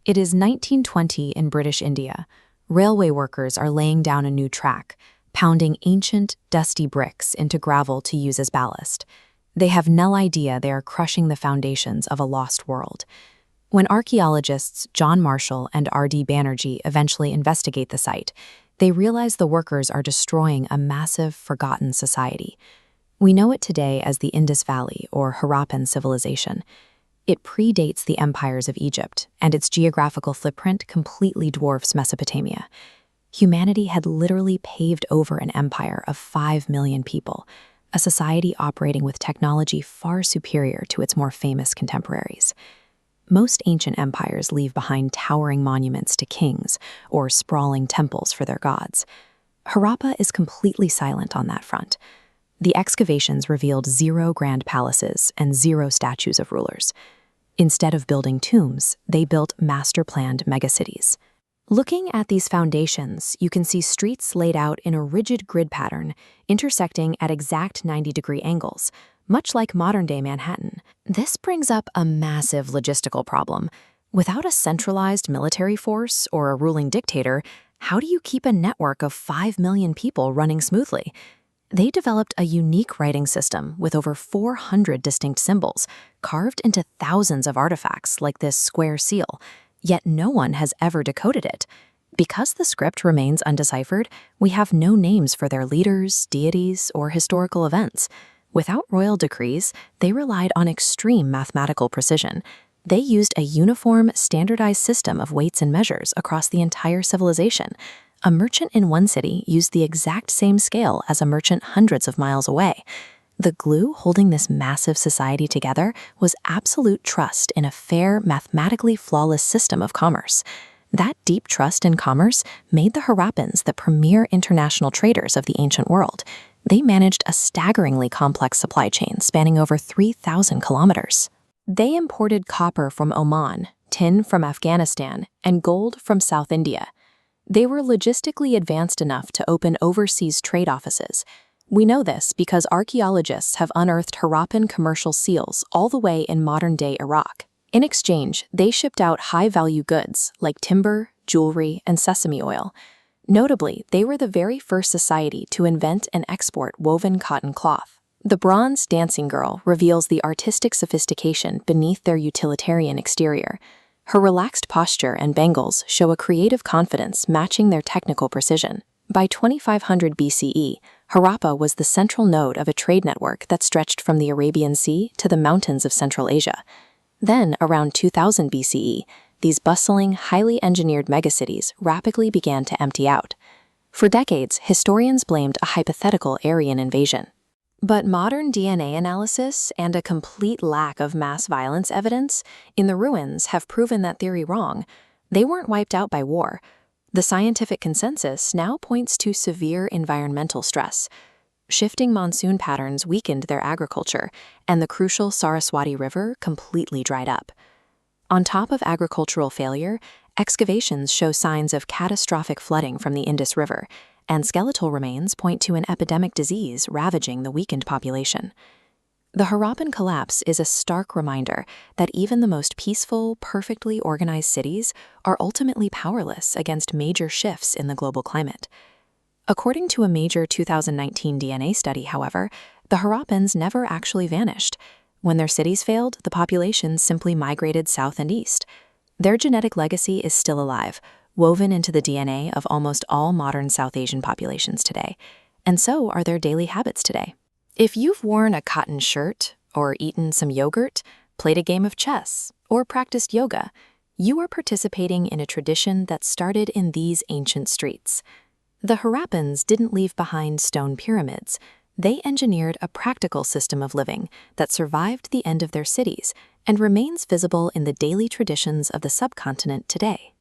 It is 1920 in British India. Railway workers are laying down a new track, pounding ancient, dusty bricks into gravel to use as ballast. They have no idea they are crushing the foundations of a lost world. When archaeologists John Marshall and R.D. Banerjee eventually investigate the site, they realize the workers are destroying a massive, forgotten society. We know it today as the Indus Valley or Harappan Civilization. It predates the empires of Egypt, and its geographical footprint completely dwarfs Mesopotamia. Humanity had literally paved over an empire of 5 million people, a society operating with technology far superior to its more famous contemporaries. Most ancient empires leave behind towering monuments to kings or sprawling temples for their gods. Harappa is completely silent on that front. The excavations revealed 0 grand palaces and 0 statues of rulers. Instead of building tombs, they built master-planned megacities. Looking at these foundations, you can see streets laid out in a rigid grid pattern, intersecting at exact 90-degree angles, much like modern-day Manhattan. This brings up a massive logistical problem. Without a centralized military force or a ruling dictator, how do you keep a network of 5 million people running smoothly? They developed a unique writing system with over 400 distinct symbols, carved into thousands of artifacts like this square seal, yet no one has ever decoded it. Because the script remains undeciphered, we have no names for their leaders, deities, or historical events. Without royal decrees, they relied on extreme mathematical precision. They used a uniform, standardized system of weights and measures across the entire civilization. A merchant in one city used the exact same scale as a merchant hundreds of miles away. The glue holding this massive society together was absolute trust in a fair, mathematically flawless system of commerce. That deep trust in commerce made the Harappans the premier international traders of the ancient world. They managed a staggeringly complex supply chain spanning over 3,000 kilometers. They imported copper from Oman, tin from Afghanistan, and gold from South India. They were logistically advanced enough to open overseas trade offices. We know this because archaeologists have unearthed Harappan commercial seals all the way in modern-day Iraq. In exchange, they shipped out high-value goods like timber, jewelry, and sesame oil. Notably, they were the very first society to invent and export woven cotton cloth. The bronze dancing girl reveals the artistic sophistication beneath their utilitarian exterior. Her relaxed posture and bangles show a creative confidence matching their technical precision. By 2500 BCE, Harappa was the central node of a trade network that stretched from the Arabian Sea to the mountains of Central Asia. Then, around 2000 BCE, these bustling, highly engineered megacities rapidly began to empty out. For decades, historians blamed a hypothetical Aryan invasion. But modern DNA analysis and a complete lack of mass violence evidence in the ruins have proven that theory wrong. They weren't wiped out by war. The scientific consensus now points to severe environmental stress. Shifting monsoon patterns weakened their agriculture, and the crucial Saraswati River completely dried up. On top of agricultural failure, excavations show signs of catastrophic flooding from the Indus River, and skeletal remains point to an epidemic disease ravaging the weakened population. The Harappan collapse is a stark reminder that even the most peaceful, perfectly organized cities are ultimately powerless against major shifts in the global climate. According to a major 2019 DNA study, however, the Harappans never actually vanished. When their cities failed, the population simply migrated south and east. Their genetic legacy is still alive, woven into the DNA of almost all modern South Asian populations today, and so are their daily habits today. If you've worn a cotton shirt, or eaten some yogurt, played a game of chess, or practiced yoga, you are participating in a tradition that started in these ancient streets. The Harappans didn't leave behind stone pyramids. They engineered a practical system of living that survived the end of their cities and remains visible in the daily traditions of the subcontinent today.